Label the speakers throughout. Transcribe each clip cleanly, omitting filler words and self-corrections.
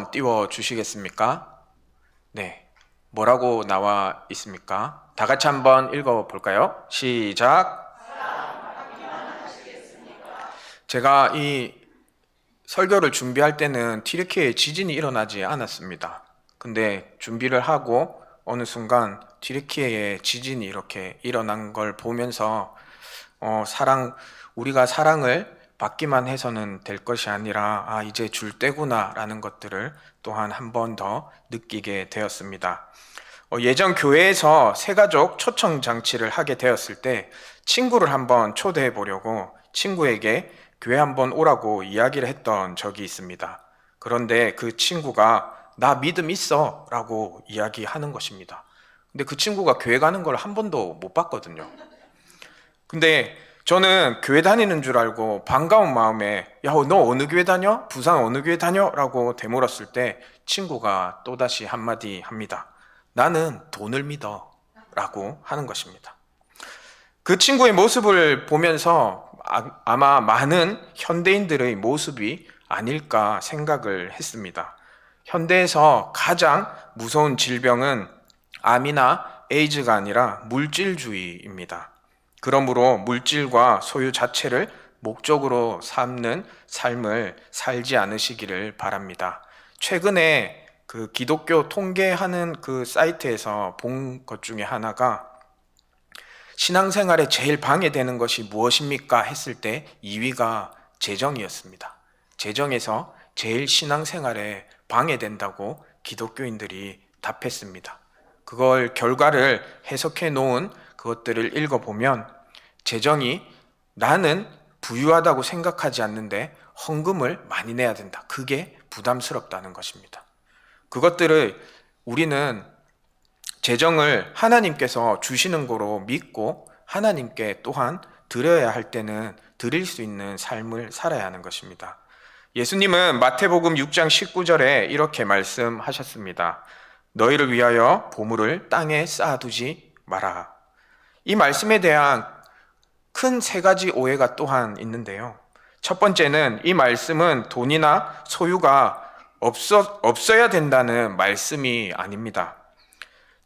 Speaker 1: 한번 띄워 주시겠습니까? 네. 뭐라고 나와 있습니까? 다 같이 한번 읽어 볼까요? 시작. 제가 이 설교를 준비할 때는 튀르키예에 지진이 일어나지 않았습니다. 근데 준비를 하고 어느 순간 튀르키예에 지진이 이렇게 일어난 걸 보면서 우리가 사랑을 받기만 해서는 될 것이 아니라 이제 줄 때구나라는 것들을 또한 한 번 더 느끼게 되었습니다. 예전 교회에서 새가족 초청 장치를 하게 되었을 때 친구를 한번 초대해 보려고 친구에게 교회 한번 오라고 이야기를 했던 적이 있습니다. 그런데 그 친구가 나 믿음 있어 라고 이야기하는 것입니다. 근데 그 친구가 교회 가는 걸 한 번도 못 봤거든요. 근데 저는 교회 다니는 줄 알고 반가운 마음에 야, 너 어느 교회 다녀? 부산 어느 교회 다녀? 라고 되물었을 때 친구가 또다시 한마디 합니다. 나는 돈을 믿어 라고 하는 것입니다. 그 친구의 모습을 보면서 아마 많은 현대인들의 모습이 아닐까 생각을 했습니다. 현대에서 가장 무서운 질병은 암이나 에이즈가 아니라 물질주의입니다. 그러므로 물질과 소유 자체를 목적으로 삼는 삶을 살지 않으시기를 바랍니다. 최근에 그 기독교 통계하는 그 사이트에서 본 것 중에 하나가 신앙생활에 제일 방해되는 것이 무엇입니까? 했을 때 2위가 재정이었습니다. 재정에서 제일 신앙생활에 방해된다고 기독교인들이 답했습니다. 그걸 결과를 해석해 놓은 그것들을 읽어보면 재정이 나는 부유하다고 생각하지 않는데 헌금을 많이 내야 된다. 그게 부담스럽다는 것입니다. 그것들을 우리는 재정을 하나님께서 주시는 거로 믿고 하나님께 또한 드려야 할 때는 드릴 수 있는 삶을 살아야 하는 것입니다. 예수님은 마태복음 6장 19절에 이렇게 말씀하셨습니다. 너희를 위하여 보물을 땅에 쌓아두지 마라. 이 말씀에 대한 큰 세 가지 오해가 또한 있는데요. 첫 번째는 이 말씀은 돈이나 소유가 없어야 된다는 말씀이 아닙니다.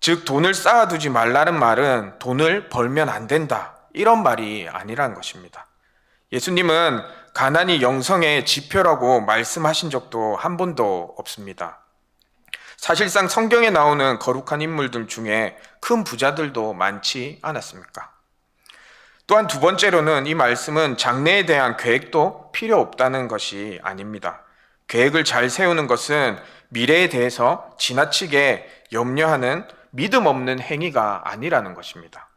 Speaker 1: 즉 돈을 쌓아두지 말라는 말은 돈을 벌면 안 된다 이런 말이 아니라는 것입니다. 예수님은 가난이 영성의 지표라고 말씀하신 적도 한 번도 없습니다. 사실상 성경에 나오는 거룩한 인물들 중에 큰 부자들도 많지 않았습니까? 또한 두 번째로는 이 말씀은 장래에 대한 계획도 필요 없다는 것이 아닙니다. 계획을 잘 세우는 것은 미래에 대해서 지나치게 염려하는 믿음 없는 행위가 아니라는 것입니다.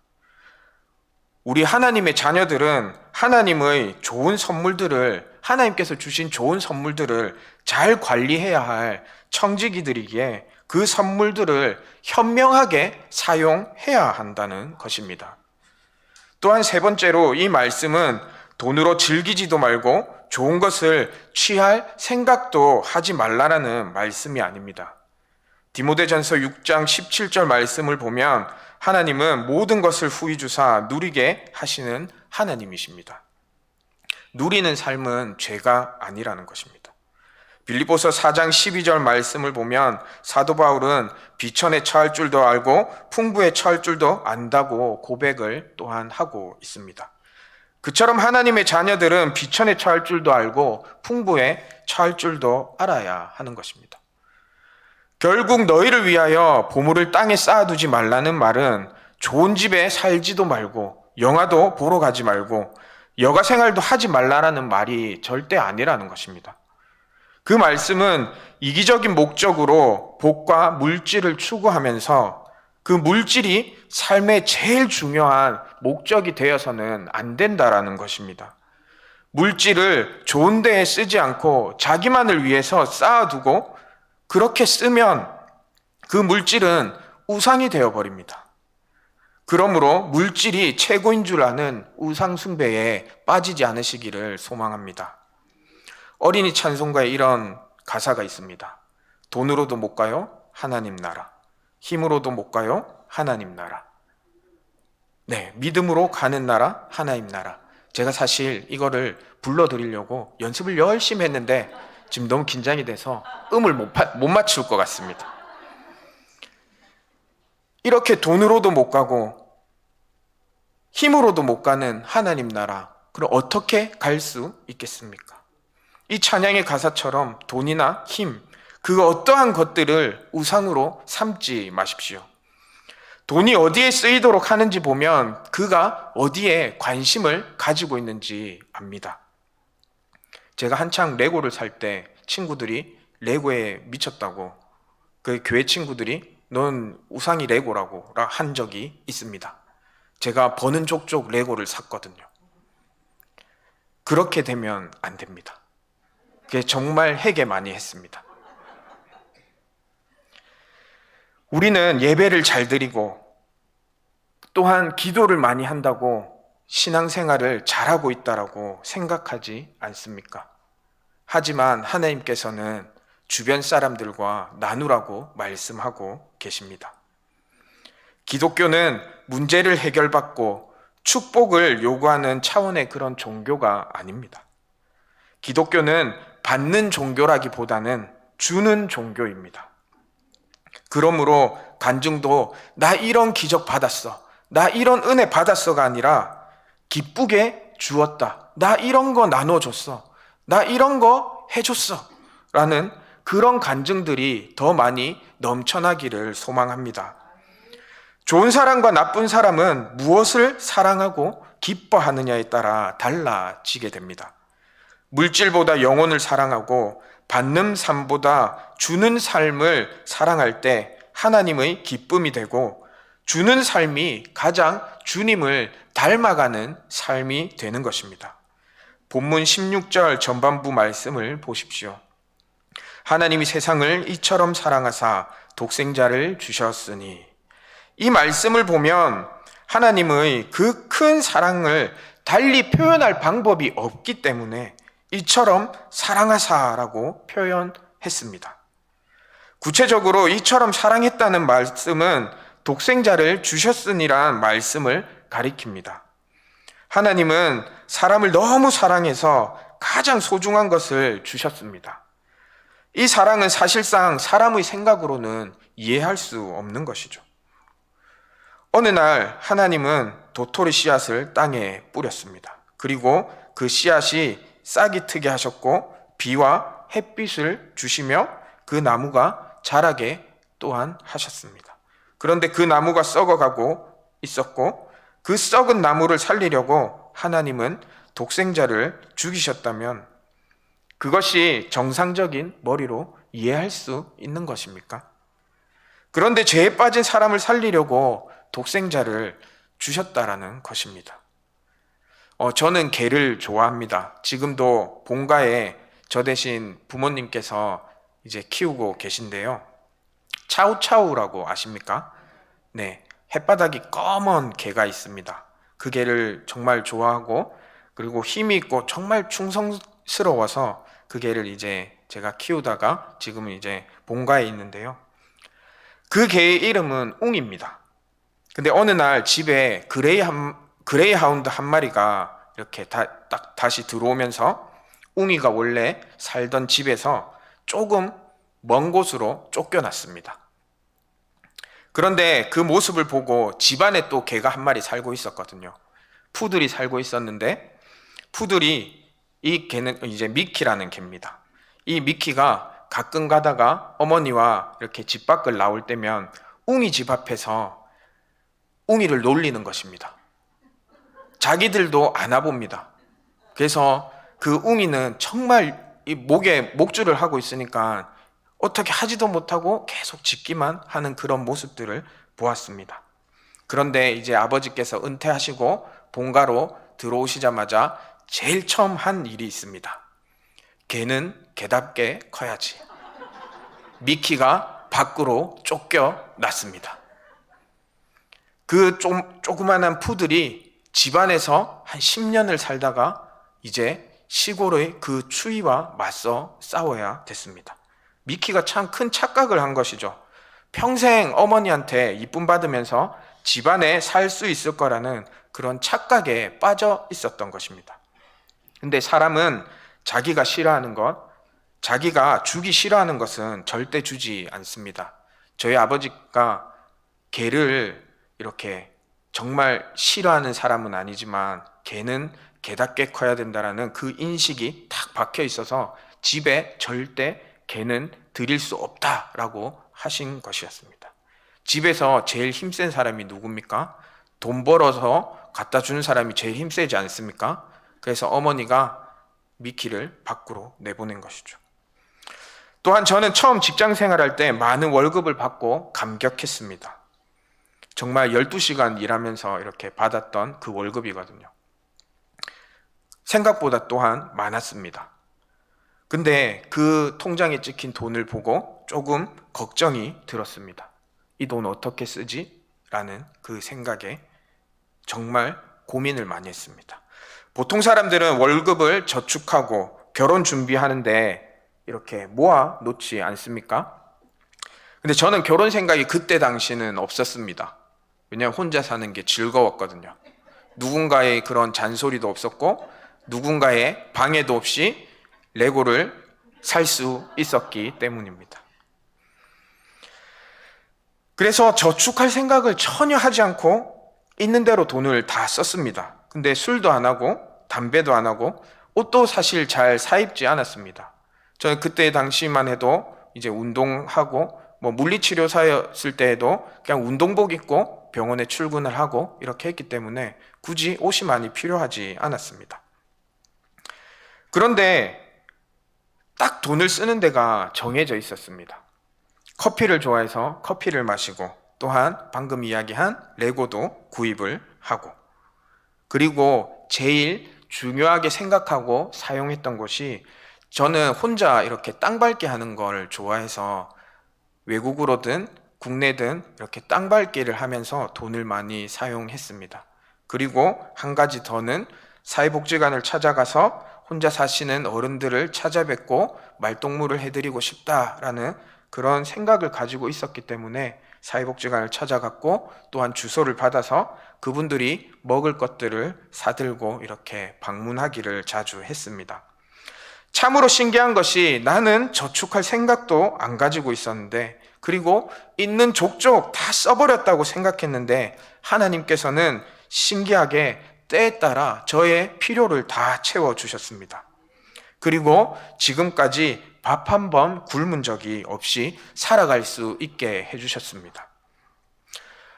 Speaker 1: 우리 하나님의 자녀들은 하나님의 좋은 선물들을, 하나님께서 주신 좋은 선물들을 잘 관리해야 할 청지기들이기에 그 선물들을 현명하게 사용해야 한다는 것입니다. 또한 세 번째로 이 말씀은 돈으로 즐기지도 말고 좋은 것을 취할 생각도 하지 말라라는 말씀이 아닙니다. 디모데전서 6장 17절 말씀을 보면 하나님은 모든 것을 후히 주사 누리게 하시는 하나님이십니다. 누리는 삶은 죄가 아니라는 것입니다. 빌립보서 4장 12절 말씀을 보면 사도 바울은 비천에 처할 줄도 알고 풍부에 처할 줄도 안다고 고백을 또한 하고 있습니다. 그처럼 하나님의 자녀들은 비천에 처할 줄도 알고 풍부에 처할 줄도 알아야 하는 것입니다. 결국 너희를 위하여 보물을 땅에 쌓아두지 말라는 말은 좋은 집에 살지도 말고 영화도 보러 가지 말고 여가 생활도 하지 말라라는 말이 절대 아니라는 것입니다. 그 말씀은 이기적인 목적으로 복과 물질을 추구하면서 그 물질이 삶의 제일 중요한 목적이 되어서는 안 된다라는 것입니다. 물질을 좋은 데에 쓰지 않고 자기만을 위해서 쌓아두고 그렇게 쓰면 그 물질은 우상이 되어버립니다. 그러므로 물질이 최고인 줄 아는 우상숭배에 빠지지 않으시기를 소망합니다. 어린이 찬송가에 이런 가사가 있습니다. 돈으로도 못 가요, 하나님 나라. 힘으로도 못 가요, 하나님 나라. 네, 믿음으로 가는 나라, 하나님 나라. 제가 사실 이거를 불러드리려고 연습을 열심히 했는데 지금 너무 긴장이 돼서 음을 못 맞출 것 같습니다. 이렇게 돈으로도 못 가고 힘으로도 못 가는 하나님 나라, 그럼 어떻게 갈 수 있겠습니까? 이 찬양의 가사처럼 돈이나 힘, 그 어떠한 것들을 우상으로 삼지 마십시오. 돈이 어디에 쓰이도록 하는지 보면 그가 어디에 관심을 가지고 있는지 압니다. 제가 한창 레고를 살 때 친구들이 레고에 미쳤다고, 그 교회 친구들이 넌 우상이 레고라고 한 적이 있습니다. 제가 버는 족족 레고를 샀거든요. 그렇게 되면 안 됩니다. 그게 정말 회개 많이 했습니다. 우리는 예배를 잘 드리고 또한 기도를 많이 한다고 신앙생활을 잘하고 있다라고 생각하지 않습니까? 하지만 하나님께서는 주변 사람들과 나누라고 말씀하고 계십니다. 기독교는 문제를 해결받고 축복을 요구하는 차원의 그런 종교가 아닙니다. 기독교는 받는 종교라기보다는 주는 종교입니다. 그러므로 간증도 나 이런 기적 받았어, 나 이런 은혜 받았어가 아니라 기쁘게 주었다, 나 이런 거 나눠줬어, 나 이런 거 해줬어 라는 그런 간증들이 더 많이 넘쳐나기를 소망합니다. 좋은 사람과 나쁜 사람은 무엇을 사랑하고 기뻐하느냐에 따라 달라지게 됩니다. 물질보다 영혼을 사랑하고 받는 삶보다 주는 삶을 사랑할 때 하나님의 기쁨이 되고, 주는 삶이 가장 주님을 닮아가는 삶이 되는 것입니다. 본문 16절 전반부 말씀을 보십시오. 하나님이 세상을 이처럼 사랑하사 독생자를 주셨으니, 이 말씀을 보면 하나님의 그 큰 사랑을 달리 표현할 방법이 없기 때문에 이처럼 사랑하사라고 표현했습니다. 구체적으로 이처럼 사랑했다는 말씀은 독생자를 주셨으니란 말씀을 가리킵니다. 하나님은 사람을 너무 사랑해서 가장 소중한 것을 주셨습니다. 이 사랑은 사실상 사람의 생각으로는 이해할 수 없는 것이죠. 어느 날 하나님은 도토리 씨앗을 땅에 뿌렸습니다. 그리고 그 씨앗이 싹이 트게 하셨고 비와 햇빛을 주시며 그 나무가 자라게 또한 하셨습니다. 그런데 그 나무가 썩어가고 있었고, 그 썩은 나무를 살리려고 하나님은 독생자를 죽이셨다면 그것이 정상적인 머리로 이해할 수 있는 것입니까? 그런데 죄에 빠진 사람을 살리려고 독생자를 주셨다라는 것입니다. 저는 개를 좋아합니다. 지금도 본가에 저 대신 부모님께서 이제 키우고 계신데요. 차우차우라고 아십니까? 네, 햇바닥이 검은 개가 있습니다. 그 개를 정말 좋아하고, 그리고 힘이 있고 정말 충성스러워서 그 개를 이제 제가 키우다가 지금은 이제 본가에 있는데요. 그 개의 이름은 웅입니다. 근데 어느 날 집에 그레이하운드 한 마리가 이렇게 다시 들어오면서 웅이가 원래 살던 집에서 조금 먼 곳으로 쫓겨났습니다. 그런데 그 모습을 보고 집안에 또 개가 한 마리 살고 있었거든요. 푸들이 살고 있었는데, 이 개는 이제 미키라는 개입니다. 이 미키가 가끔 가다가 어머니와 이렇게 집 밖을 나올 때면 웅이 집 앞에서 웅이를 놀리는 것입니다. 자기들도 안아봅니다. 그래서 그 웅이는 정말 이 목에 목줄을 하고 있으니까 어떻게 하지도 못하고 계속 짖기만 하는 그런 모습들을 보았습니다. 그런데 이제 아버지께서 은퇴하시고 본가로 들어오시자마자 제일 처음 한 일이 있습니다. 개는 개답게 커야지. 미키가 밖으로 쫓겨났습니다. 그 조그만한 푸들이 집안에서 한 10년을 살다가 이제 시골의 그 추위와 맞서 싸워야 됐습니다. 미키가 참 큰 착각을 한 것이죠. 평생 어머니한테 이쁨 받으면서 집안에 살 수 있을 거라는 그런 착각에 빠져 있었던 것입니다. 근데 사람은 자기가 싫어하는 것, 자기가 주기 싫어하는 것은 절대 주지 않습니다. 저희 아버지가 개를 이렇게 정말 싫어하는 사람은 아니지만 개는 개답게 커야 된다라는 그 인식이 딱 박혀 있어서 집에 절대 개는 들일 수 없다라고 하신 것이었습니다. 집에서 제일 힘센 사람이 누굽니까? 돈 벌어서 갖다 주는 사람이 제일 힘세지 않습니까? 그래서 어머니가 미키를 밖으로 내보낸 것이죠. 또한 저는 처음 직장 생활할 때 많은 월급을 받고 감격했습니다. 정말 12시간 일하면서 이렇게 받았던 그 월급이거든요. 생각보다 또한 많았습니다. 근데 그 통장에 찍힌 돈을 보고 조금 걱정이 들었습니다. 이 돈 어떻게 쓰지? 라는 그 생각에 정말 고민을 많이 했습니다. 보통 사람들은 월급을 저축하고 결혼 준비하는데 이렇게 모아 놓지 않습니까? 근데 저는 결혼 생각이 그때 당시는 없었습니다. 왜냐하면 혼자 사는 게 즐거웠거든요. 누군가의 그런 잔소리도 없었고 누군가의 방해도 없이 레고를 살 수 있었기 때문입니다. 그래서 저축할 생각을 전혀 하지 않고 있는 대로 돈을 다 썼습니다. 근데 술도 안 하고 담배도 안 하고 옷도 사실 잘 사입지 않았습니다. 저는 그때 당시만 해도 이제 운동하고 물리치료사였을 때에도 그냥 운동복 입고 병원에 출근을 하고 이렇게 했기 때문에 굳이 옷이 많이 필요하지 않았습니다. 그런데 딱 돈을 쓰는 데가 정해져 있었습니다. 커피를 좋아해서 커피를 마시고 또한 방금 이야기한 레고도 구입을 하고 그리고 제일 중요하게 생각하고 사용했던 것이 저는 혼자 이렇게 땅 밟기 하는 걸 좋아해서 외국으로든 국내든 이렇게 땅 밟기를 하면서 돈을 많이 사용했습니다. 그리고 한 가지 더는 사회복지관을 찾아가서 혼자 사시는 어른들을 찾아뵙고 말동무를 해드리고 싶다라는 그런 생각을 가지고 있었기 때문에 사회복지관을 찾아갔고 또한 주소를 받아서 그분들이 먹을 것들을 사들고 이렇게 방문하기를 자주 했습니다. 참으로 신기한 것이 나는 저축할 생각도 안 가지고 있었는데 그리고 있는 족족 다 써버렸다고 생각했는데 하나님께서는 신기하게 때에 따라 저의 필요를 다 채워주셨습니다. 그리고 지금까지 밥 한 번 굶은 적이 없이 살아갈 수 있게 해주셨습니다.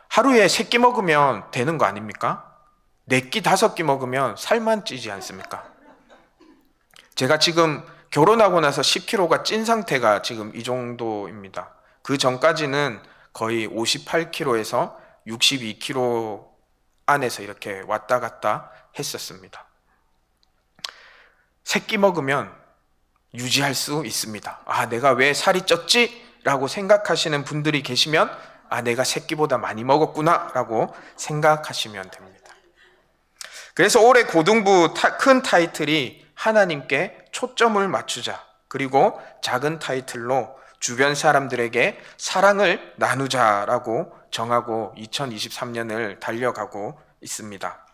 Speaker 1: 하루에 3끼 먹으면 되는 거 아닙니까? 4끼, 5끼 먹으면 살만 찌지 않습니까? 제가 지금 결혼하고 나서 10kg가 찐 상태가 지금 이 정도입니다. 그 전까지는 거의 58kg에서 62kg 안에서 이렇게 왔다 갔다 했었습니다. 3끼 먹으면 유지할 수 있습니다. 내가 왜 살이 쪘지? 라고 생각하시는 분들이 계시면 내가 3끼보다 많이 먹었구나 라고 생각하시면 됩니다. 그래서 올해 고등부 큰 타이틀이 하나님께 초점을 맞추자, 그리고 작은 타이틀로 주변 사람들에게 사랑을 나누자라고 정하고 2023년을 달려가고 있습니다.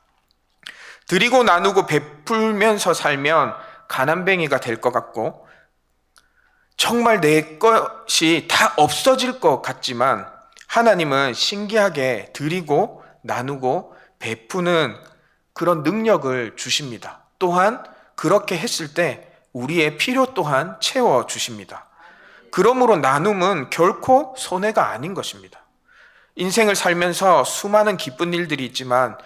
Speaker 1: 드리고 나누고 베풀면서 살면 가난뱅이가 될 것 같고 정말 내 것이 다 없어질 것 같지만 하나님은 신기하게 드리고 나누고 베푸는 그런 능력을 주십니다. 또한 그렇게 했을 때 우리의 필요 또한 채워주십니다. 그러므로 나눔은 결코 손해가 아닌 것입니다. 인생을 살면서 수많은 기쁜 일들이 있지만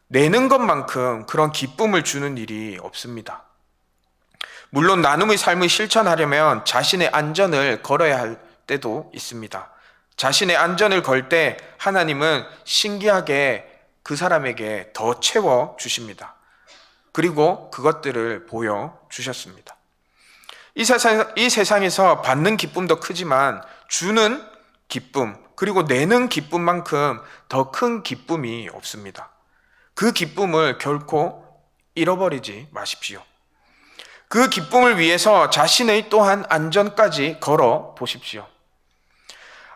Speaker 1: 내는 것만큼 그런 기쁨을 주는 일이 없습니다. 물론 나눔의 삶을 실천하려면 자신의 안전을 걸어야 할 때도 있습니다. 자신의 안전을 걸 때 하나님은 신기하게 그 사람에게 더 채워주십니다. 그리고 그것들을 보여주셨습니다. 이 세상에서 받는 기쁨도 크지만 주는 기쁨, 그리고 내는 기쁨만큼 더 큰 기쁨이 없습니다. 그 기쁨을 결코 잃어버리지 마십시오. 그 기쁨을 위해서 자신의 또한 안전까지 걸어 보십시오.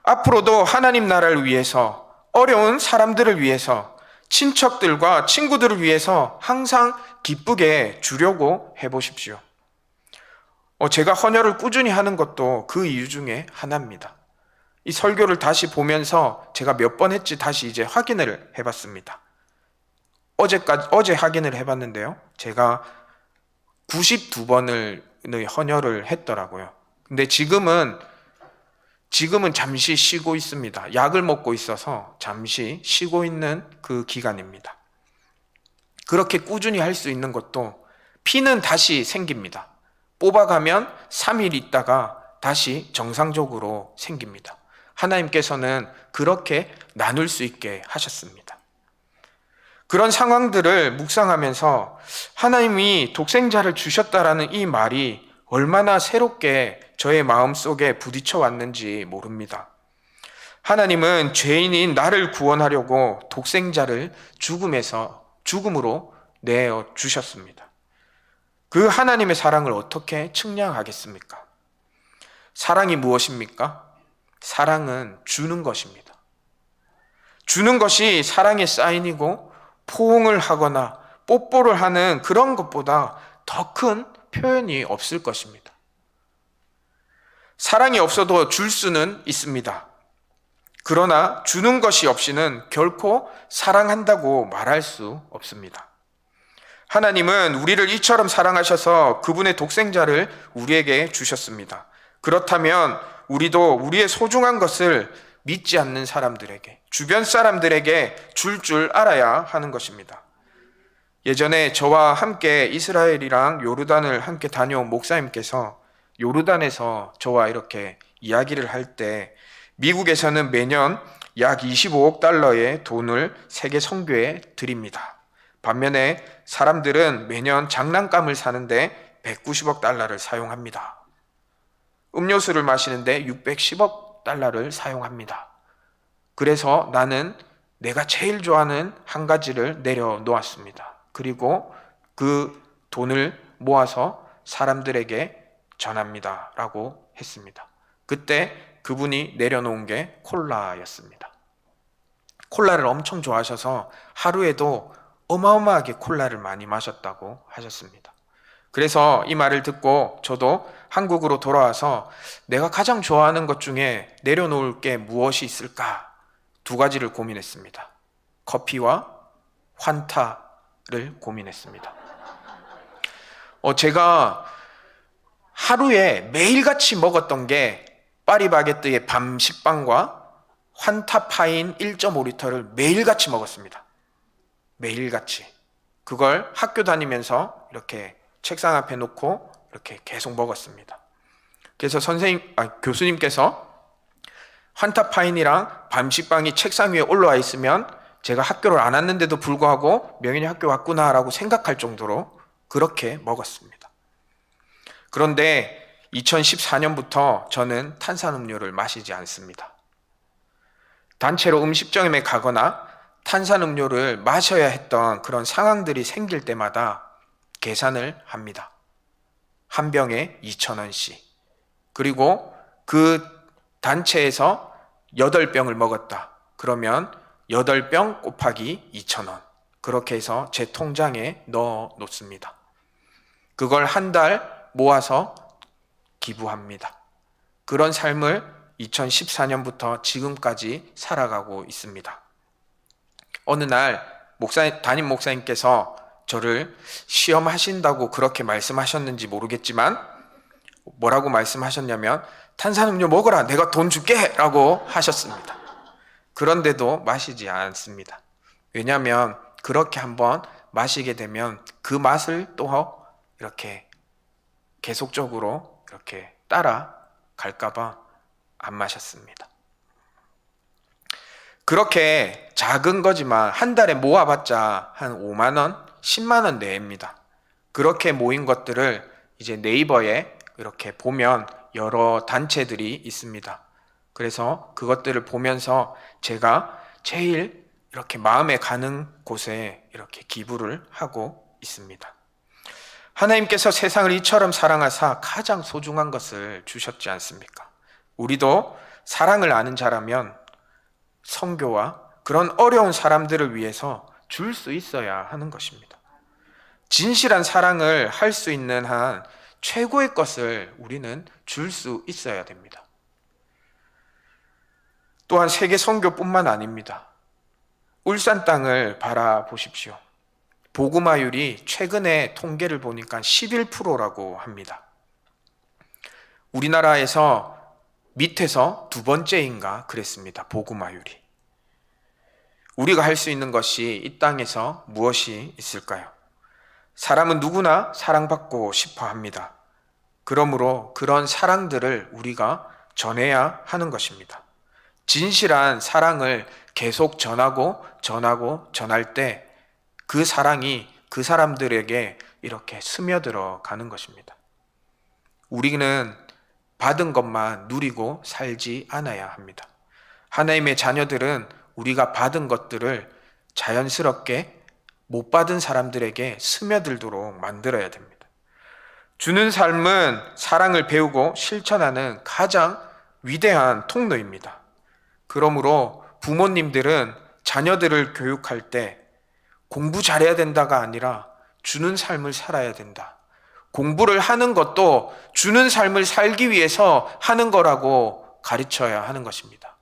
Speaker 1: 앞으로도 하나님 나라를 위해서, 어려운 사람들을 위해서, 친척들과 친구들을 위해서 항상 기쁘게 주려고 해보십시오. 제가 헌혈을 꾸준히 하는 것도 그 이유 중에 하나입니다. 이 설교를 다시 보면서 제가 몇 번 했지 다시 이제 확인을 해봤습니다. 어제 확인을 해봤는데요. 제가 92번을 헌혈을 했더라고요. 근데 지금은 잠시 쉬고 있습니다. 약을 먹고 있어서 잠시 쉬고 있는 그 기간입니다. 그렇게 꾸준히 할 수 있는 것도 피는 다시 생깁니다. 뽑아가면 3일 있다가 다시 정상적으로 생깁니다. 하나님께서는 그렇게 나눌 수 있게 하셨습니다. 그런 상황들을 묵상하면서 하나님이 독생자를 주셨다라는 이 말이 얼마나 새롭게 저의 마음속에 부딪혀 왔는지 모릅니다. 하나님은 죄인인 나를 구원하려고 독생자를 죽음으로 내어 주셨습니다. 그 하나님의 사랑을 어떻게 측량하겠습니까? 사랑이 무엇입니까? 사랑은 주는 것입니다. 주는 것이 사랑의 사인이고 포옹을 하거나 뽀뽀를 하는 그런 것보다 더 큰 표현이 없을 것입니다. 사랑이 없어도 줄 수는 있습니다. 그러나 주는 것이 없이는 결코 사랑한다고 말할 수 없습니다. 하나님은 우리를 이처럼 사랑하셔서 그분의 독생자를 우리에게 주셨습니다. 그렇다면 우리도 우리의 소중한 것을 믿지 않는 사람들에게, 주변 사람들에게 줄 알아야 하는 것입니다. 예전에 저와 함께 이스라엘이랑 요르단을 함께 다녀온 목사님께서 요르단에서 저와 이렇게 이야기를 할 때 미국에서는 매년 약 25억 달러의 돈을 세계 선교에 드립니다. 반면에 사람들은 매년 장난감을 사는데 190억 달러를 사용합니다. 음료수를 마시는데 610억 달러를 사용합니다. 그래서 나는 내가 제일 좋아하는 한 가지를 내려놓았습니다. 그리고 그 돈을 모아서 사람들에게 전합니다. 라고 했습니다. 그때 그분이 내려놓은 게 콜라였습니다. 콜라를 엄청 좋아하셔서 하루에도 어마어마하게 콜라를 많이 마셨다고 하셨습니다. 그래서 이 말을 듣고 저도 한국으로 돌아와서 내가 가장 좋아하는 것 중에 내려놓을 게 무엇이 있을까? 두 가지를 고민했습니다. 커피와 환타를 고민했습니다. 제가 하루에 매일같이 먹었던 게 파리바게뜨의 밤 식빵과 환타 파인 1.5리터를 매일같이 먹었습니다. 매일같이. 그걸 학교 다니면서 이렇게 책상 앞에 놓고 이렇게 계속 먹었습니다. 그래서 교수님께서 환타 파인이랑 밤 식빵이 책상 위에 올라와 있으면 제가 학교를 안 왔는데도 불구하고 명인이 학교 왔구나라고 생각할 정도로 그렇게 먹었습니다. 그런데 2014년부터 저는 탄산음료를 마시지 않습니다. 단체로 음식점에 가거나 탄산음료를 마셔야 했던 그런 상황들이 생길 때마다 계산을 합니다. 한 병에 2,000원씩. 그리고 그 단체에서 8병을 먹었다. 그러면 8병 곱하기 2,000원. 그렇게 해서 제 통장에 넣어 놓습니다. 그걸 한 달 모아서 기부합니다. 그런 삶을 2014년부터 지금까지 살아가고 있습니다. 어느 날 담임 목사님께서 저를 시험하신다고 그렇게 말씀하셨는지 모르겠지만 뭐라고 말씀하셨냐면 탄산음료 먹어라 내가 돈 줄게 라고 하셨습니다. 그런데도 마시지 않습니다. 왜냐하면 그렇게 한번 마시게 되면 그 맛을 또 이렇게 계속적으로 이렇게 따라갈까봐 안 마셨습니다. 그렇게 작은 거지만 한 달에 모아봤자 한 5만 원, 10만 원 내입니다. 그렇게 모인 것들을 이제 네이버에 이렇게 보면 여러 단체들이 있습니다. 그래서 그것들을 보면서 제가 제일 이렇게 마음에 가는 곳에 이렇게 기부를 하고 있습니다. 하나님께서 세상을 이처럼 사랑하사 가장 소중한 것을 주셨지 않습니까? 우리도 사랑을 아는 자라면 선교와 그런 어려운 사람들을 위해서 줄 수 있어야 하는 것입니다. 진실한 사랑을 할 수 있는 한 최고의 것을 우리는 줄 수 있어야 됩니다. 또한 세계 선교뿐만 아닙니다. 울산 땅을 바라보십시오. 복음화율이 최근에 통계를 보니까 11%라고 합니다. 우리나라에서 밑에서 두 번째인가 그랬습니다. 복음화율이. 우리가 할 수 있는 것이 이 땅에서 무엇이 있을까요? 사람은 누구나 사랑받고 싶어 합니다. 그러므로 그런 사랑들을 우리가 전해야 하는 것입니다. 진실한 사랑을 계속 전할 때 그 사랑이 그 사람들에게 이렇게 스며들어 가는 것입니다. 우리는 받은 것만 누리고 살지 않아야 합니다. 하나님의 자녀들은 우리가 받은 것들을 자연스럽게 못 받은 사람들에게 스며들도록 만들어야 됩니다. 주는 삶은 사랑을 배우고 실천하는 가장 위대한 통로입니다. 그러므로 부모님들은 자녀들을 교육할 때 공부 잘해야 된다가 아니라 주는 삶을 살아야 된다. 공부를 하는 것도 주는 삶을 살기 위해서 하는 거라고 가르쳐야 하는 것입니다.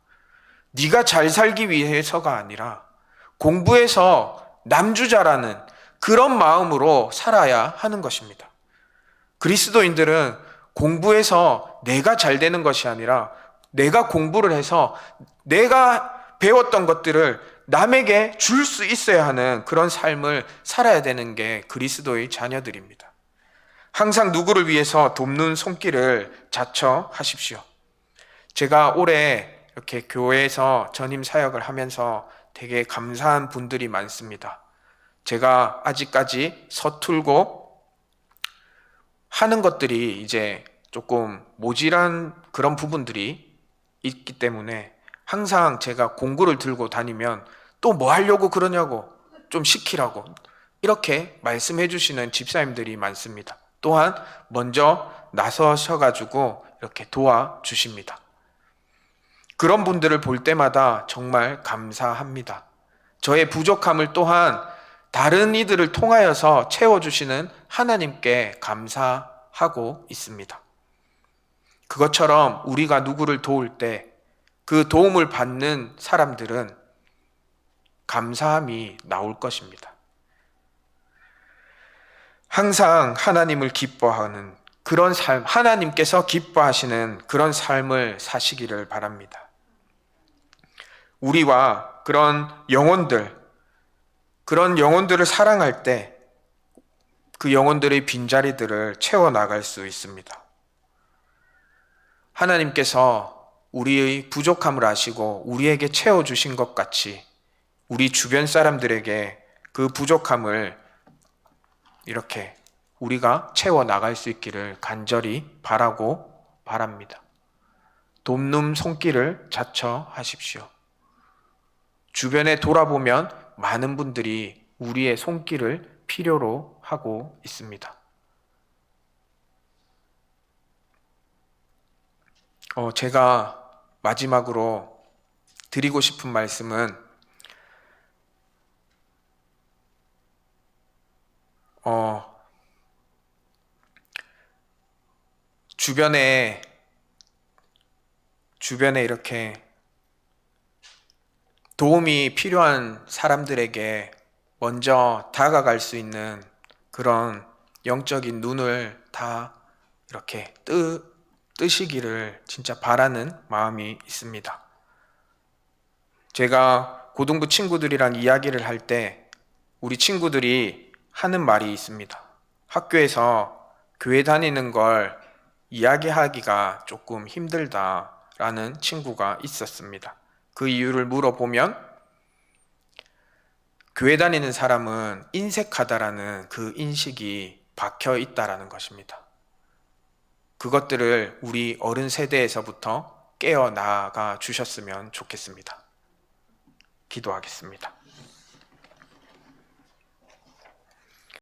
Speaker 1: 네가 잘 살기 위해서가 아니라 공부해서 남주자라는 그런 마음으로 살아야 하는 것입니다. 그리스도인들은 공부해서 내가 잘 되는 것이 아니라 내가 공부를 해서 내가 배웠던 것들을 남에게 줄 수 있어야 하는 그런 삶을 살아야 되는 게 그리스도의 자녀들입니다. 항상 누구를 위해서 돕는 손길을 자처하십시오. 제가 올해 이렇게 교회에서 전임 사역을 하면서 되게 감사한 분들이 많습니다. 제가 아직까지 서툴고 하는 것들이 이제 조금 모질한 그런 부분들이 있기 때문에 항상 제가 공구를 들고 다니면 또 뭐 하려고 그러냐고 좀 시키라고 이렇게 말씀해 주시는 집사님들이 많습니다. 또한 먼저 나서셔가지고 이렇게 도와주십니다. 그런 분들을 볼 때마다 정말 감사합니다. 저의 부족함을 또한 다른 이들을 통하여서 채워주시는 하나님께 감사하고 있습니다. 그것처럼 우리가 누구를 도울 때 그 도움을 받는 사람들은 감사함이 나올 것입니다. 항상 하나님을 기뻐하는 그런 삶, 하나님께서 기뻐하시는 그런 삶을 사시기를 바랍니다. 우리와 그런 영혼들을 사랑할 때 그 영혼들의 빈자리들을 채워나갈 수 있습니다. 하나님께서 우리의 부족함을 아시고 우리에게 채워주신 것 같이 우리 주변 사람들에게 그 부족함을 이렇게 우리가 채워나갈 수 있기를 간절히 바랍니다. 돕는 손길을 자처하십시오. 주변에 돌아보면 많은 분들이 우리의 손길을 필요로 하고 있습니다. 제가 마지막으로 드리고 싶은 말씀은 주변에 이렇게 도움이 필요한 사람들에게 먼저 다가갈 수 있는 그런 영적인 눈을 다 이렇게 뜨시기를 진짜 바라는 마음이 있습니다. 제가 고등부 친구들이랑 이야기를 할 때 우리 친구들이 하는 말이 있습니다. 학교에서 교회 다니는 걸 이야기하기가 조금 힘들다라는 친구가 있었습니다. 그 이유를 물어보면 교회 다니는 사람은 인색하다라는 그 인식이 박혀 있다라는 것입니다. 그것들을 우리 어른 세대에서부터 깨어나가 주셨으면 좋겠습니다. 기도하겠습니다.